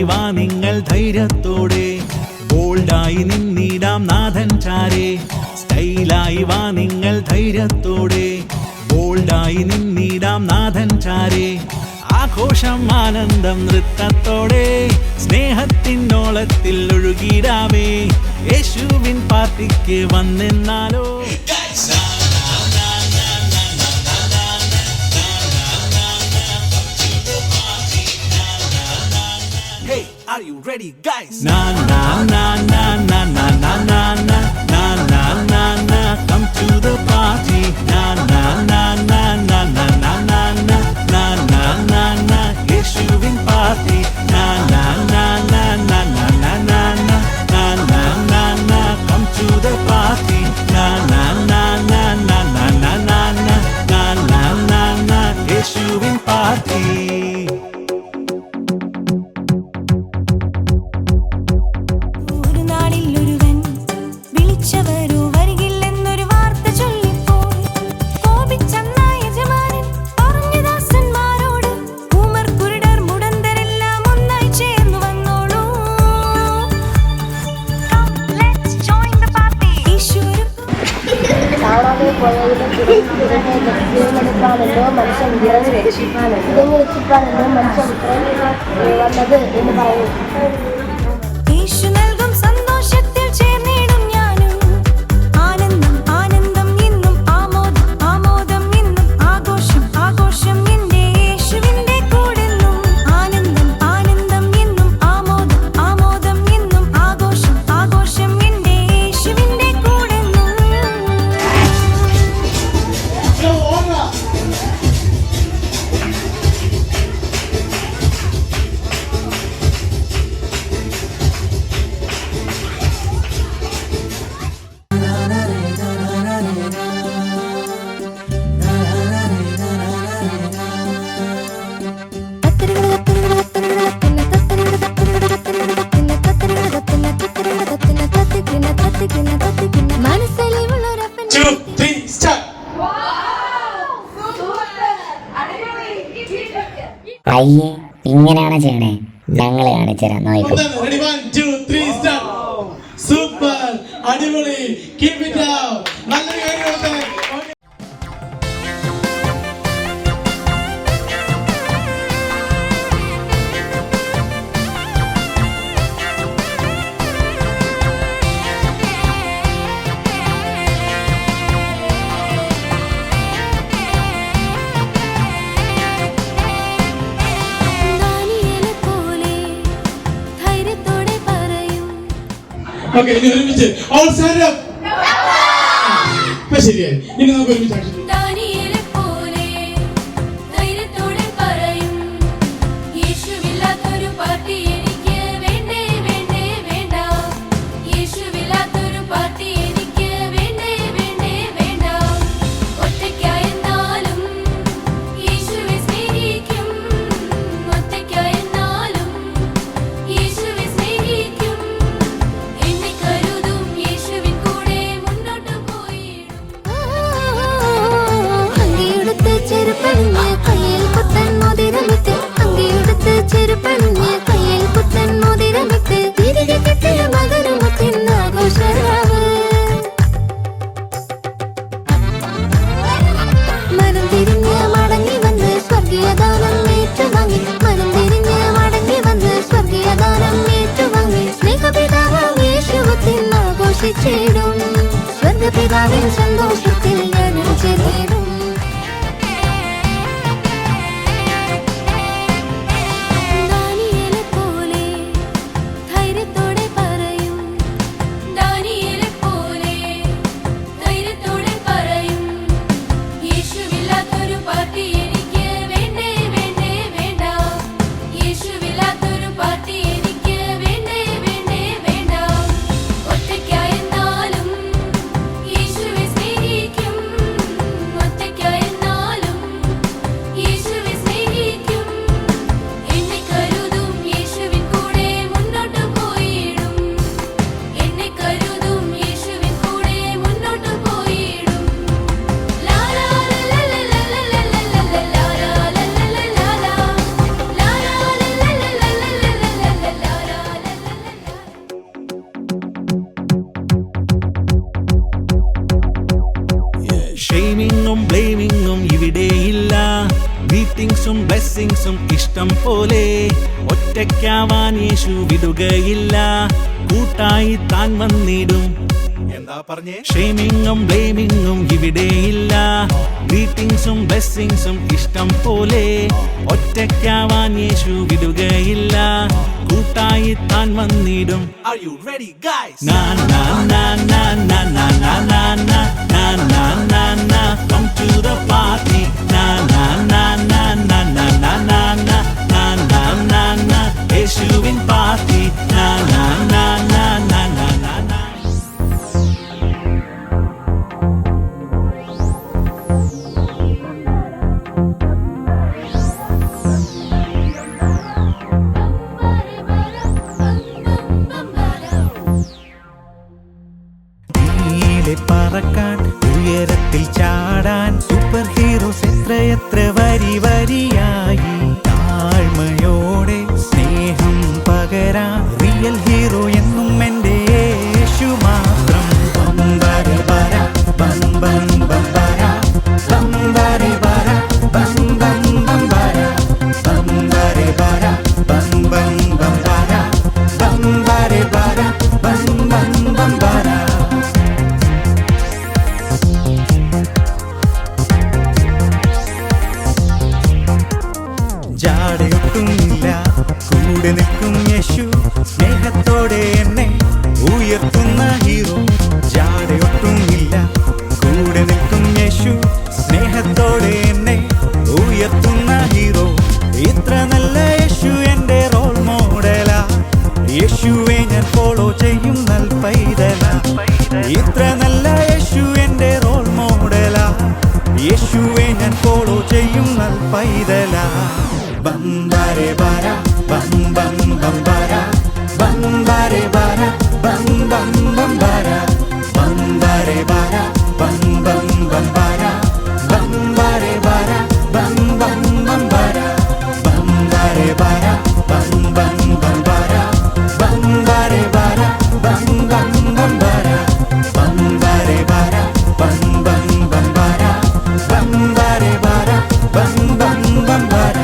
വാ നിങ്ങൾ ധൈര്യത്തോടെ, ബോൾഡായി നിന്നിടാം നാഥൻ ചാരെ. സ്റ്റൈലായി വാ നിങ്ങൾ ധൈര്യത്തോടെ, ബോൾഡായി നിന്നിടാം നാഥൻ ചാരെ. ആഘോഷം ആനന്ദം നൃത്തത്തോടെ, സ്നേഹത്തിനോളത്തിൽ ഒഴുകിടാമേ. യേശുവിൻ പാർട്ടിക്ക് വന്നെന്നാലോ. Hey, are you ready, guys? Na na na na na na na na na na na na na. Come to the party. Na na na na na na na na na na na na na. Yeshuvin party. Na na na na na na na na na na na na na. Come to the party. Na na na na na na na na na na na na na. Yeshuvin party. ാണല്ലോ മനുഷ്യൻ ഇറങ്ങി രക്ഷിക്കാനല്ലോ മനുഷ്യൻ വന്നത് എന്ന് പറയുന്നു. അയ്യേ, ഇങ്ങനെയാണ് ചെയ്യണേ. ഞങ്ങൾ കാണിച്ചു തരാം, നോക്കൂ. സൂപ്പർ, അടിപൊളി, കീപ് ഇറ്റ് അപ്പ്. നല്ലൊരു കാര്യം. ഓക്കെ, ഇനി ഒരുമിച്ച് ഓൾ സ്റ്റാൻഡ് അപ്പ്. ഇപ്പൊ ശരിയായി. ഇനി നമുക്ക് ഒരുമിച്ച് സ്വർഗപിതാവിൻ സന്തോഷത്തിൽ ഞാനും ചേർന്നിടും. ഗ്രീറ്റിംഗ്സും ബ്ലെസ്സിങ്സും ഇഷ്ടം പോലെ. ഒറ്റയ്ക്കാവാൻ യേശു വിടുകയില്ല, കൂട്ടായി താൻ വന്നിടും. എന്താ പറഞ്ഞേ? ഷെയ്മിങ്ങും ബ്ലെയിമിങ്ങും ഇവിടെയില്ല. ഗ്രീറ്റിംഗ്സും ബ്ലെസ്സിങ്സും ഇഷ്ടം പോലെ. ഒറ്റയ്ക്കാവാൻ യേശു വിടുകയില്ല, കൂട്ടായി താൻ വന്നിടും. Are you ready guys? Na na na na na na na na na na na na na come to the party. Na na na na na na na na na na na na na യേശുവിൻ party. Na na na na na na na na. പറക്കാൻ ഉയരത്തിൽ ചാടാൻ super heroes എത്രയെത്ര വരി വരിയായി. താഴ്മയോടെ സ്നേഹം പകരാൻ റിയൽ ഹീറോ എന്നും എൻ്റെ യേശു മാത്രം. ബംബാരി ബര ബം ബം ബംബാര ബംബാരി ബര ബം ബം ബംബാര ബംബാരി ബര ബം ബം ബംബാര ബംബാരി ബര ബം ബം ബംബാര. ജാടയൊട്ടുമില്ല, കൂടെ നിൽക്കും യേശു, സ്നേഹത്തോടെ എന്നെ ഉയർത്തുന്ന ഹീറോ. ജാടയൊട്ടുമില്ല, കൂടെ നിൽക്കും യേശു, സ്നേഹത്തോടെ എന്നെ ഉയർത്തുന്ന ഹീറോ. ഇത്ര നല്ല യേശു എൻ്റെ റോൾ മോഡലാ, യേശുവെ ഞാൻ ഫോളോ ചെയ്യും നൽപൈതലാ. ഇത്ര നല്ല യേശു എൻ്റെ റോൾ മോഡലാ, യേശുവെ ഞാൻ ഫോളോ ചെയ്യും നൽപൈതലാ. ബംബാരെ ബാര ബം ബം ബംബാര ബംബാരെ ബാര ബം ബം ബംബാര ബംബാരെ ബാര ബം ബം ബംബാര ബംബാരെ ബാര ബം ബം ബംബാര ബംബാരെ ബാര ബം ബം ബംബാര ബംബാരെ ബാര ബം ബം ബംബാര ബംബാരെ ബാര ബം ബം ബംബാര ബംബാരെ ബാര ബം ബം ബംബാര.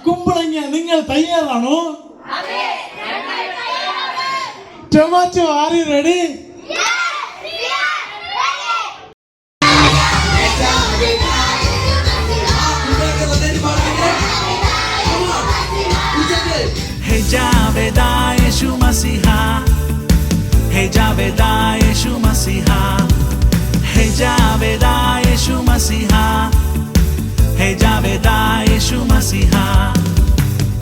കുമ്പളങ്ങ നിങ്ങൾ തയ്യാറാണോ? Tomato are you ready? Hey Javeda Yeshu Masiha, Hey Javeda Yeshu Masiha, Hey Javeda Yeshu Masiha, Hey Javeda Yeshu Masiha.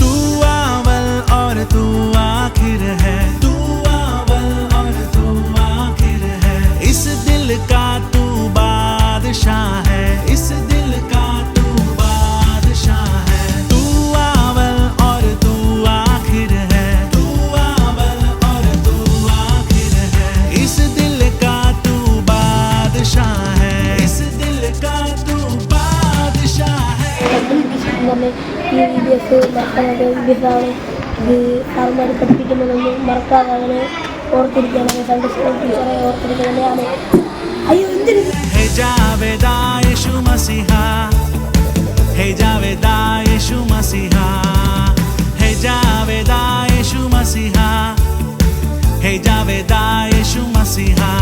तू अव्वल और तू आखिर है, तू अव्वल और तू आखिर है. इस दिल का तू बादशाह है, इस दिल का तू बादशाह है. तू अव्वल और तू आखिर है, तू अव्वल और तू आखिर है. इस दिल का तू बादशाह है, इस दिल का तू बादशाह है. ഈ വീഡിയോസ് മറക്കാതെ വീഡിയോസാണ് ഇത്. സാറുമാർ പഠിപ്പിക്കുന്നതൊന്നും മറക്കാതെ അങ്ങനെ ഓർത്തിരിക്കുകയാണ്. സൺഡേ സ്കൂൾ ടീച്ചറെ ഓർത്തിരിക്കുന്നതാണ്. അയ്യോ എന്തിനു Hey Javeda Yeshu Masiha, Hey Javeda Yeshu Masiha, Hey Javeda Yeshu Masiha, Hey Javeda Yeshu Masiha.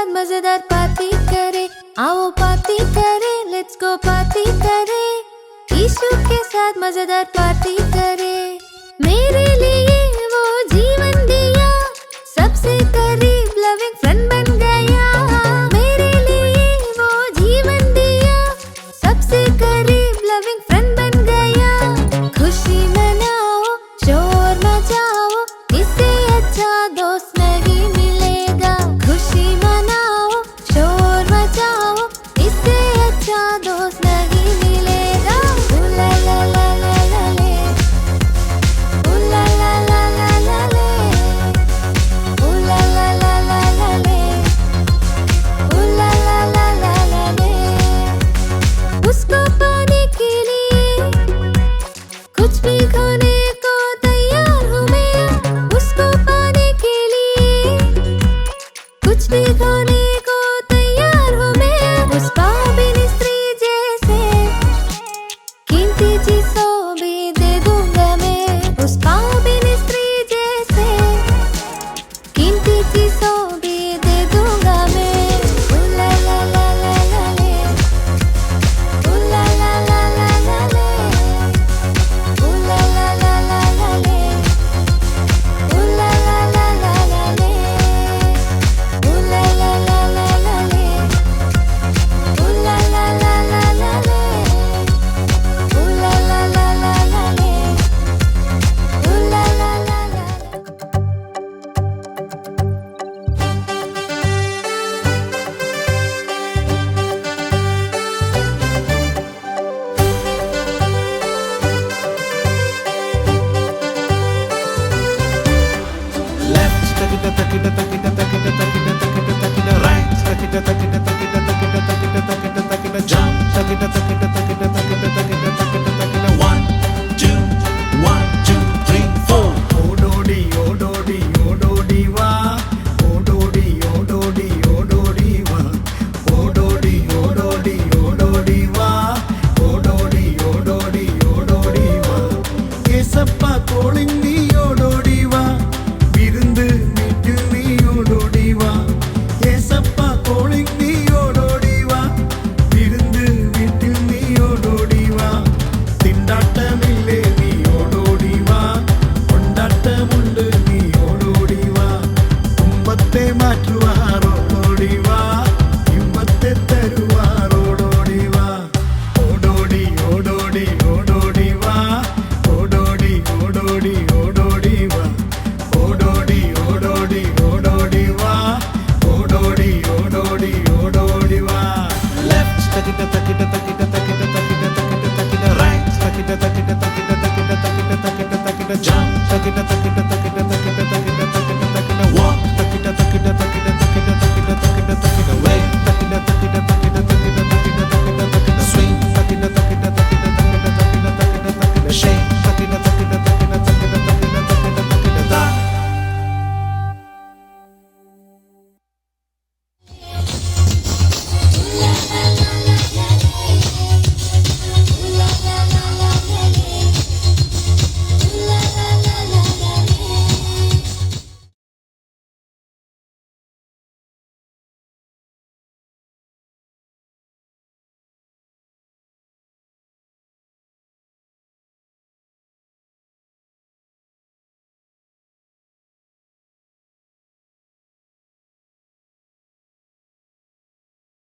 साथ मजेदार पार्टी करे, आओ पार्टी करे, लेट्स गो पार्टी करे। यीशु के साथ मजेदार पार्टी करे, मेरे लिए वो जीवन दिया, सबसे करीब लविंग फ्रेंड बन गया। मेरे लिए वो जीवन दिया, सबसे करीब लविंग फ्रेंड बन गया। खुशी मनाओ, शोर मचाओ, इससे अच्छा दोस्त नहीं मिलेगा। खुशी मनाओ, शोर मचाओ, इससे अच्छा दोस्त नहीं मिलेगा। ऊ ला ला ला ला ला ले, ऊ ला ला ला ला ला ले, ऊ ला ला ला ला ला ले, ऊ ला ला ला ला ला ले। उसको पाने के लिए कुछ भी खोने को तैयार हूँ मैं। उसको पाने के लिए कुछ भी खोने को तैयार हूँ मैं। उस पापिनी स्त्री जैसे कीमती चीज़ों भी दे दूंगा मैं। उस पापिनी स्त्री जैसे कीमती चीज़ों भी दे दूंगा मैं। ऊ ला ला ला ला ला ले, ऊ ला ला ला ला ला ले, ऊ ला ला ला ला ला ले, ऊ ला ला ला ला ला ले, ऊ ला ला ला ला ला ले, ऊ ला ला ला ला ला ले, ऊ ला ला ला ला ला ले, ऊ ला ला ला ला। Left, takita takita takita takita takita takita takita right, takita takita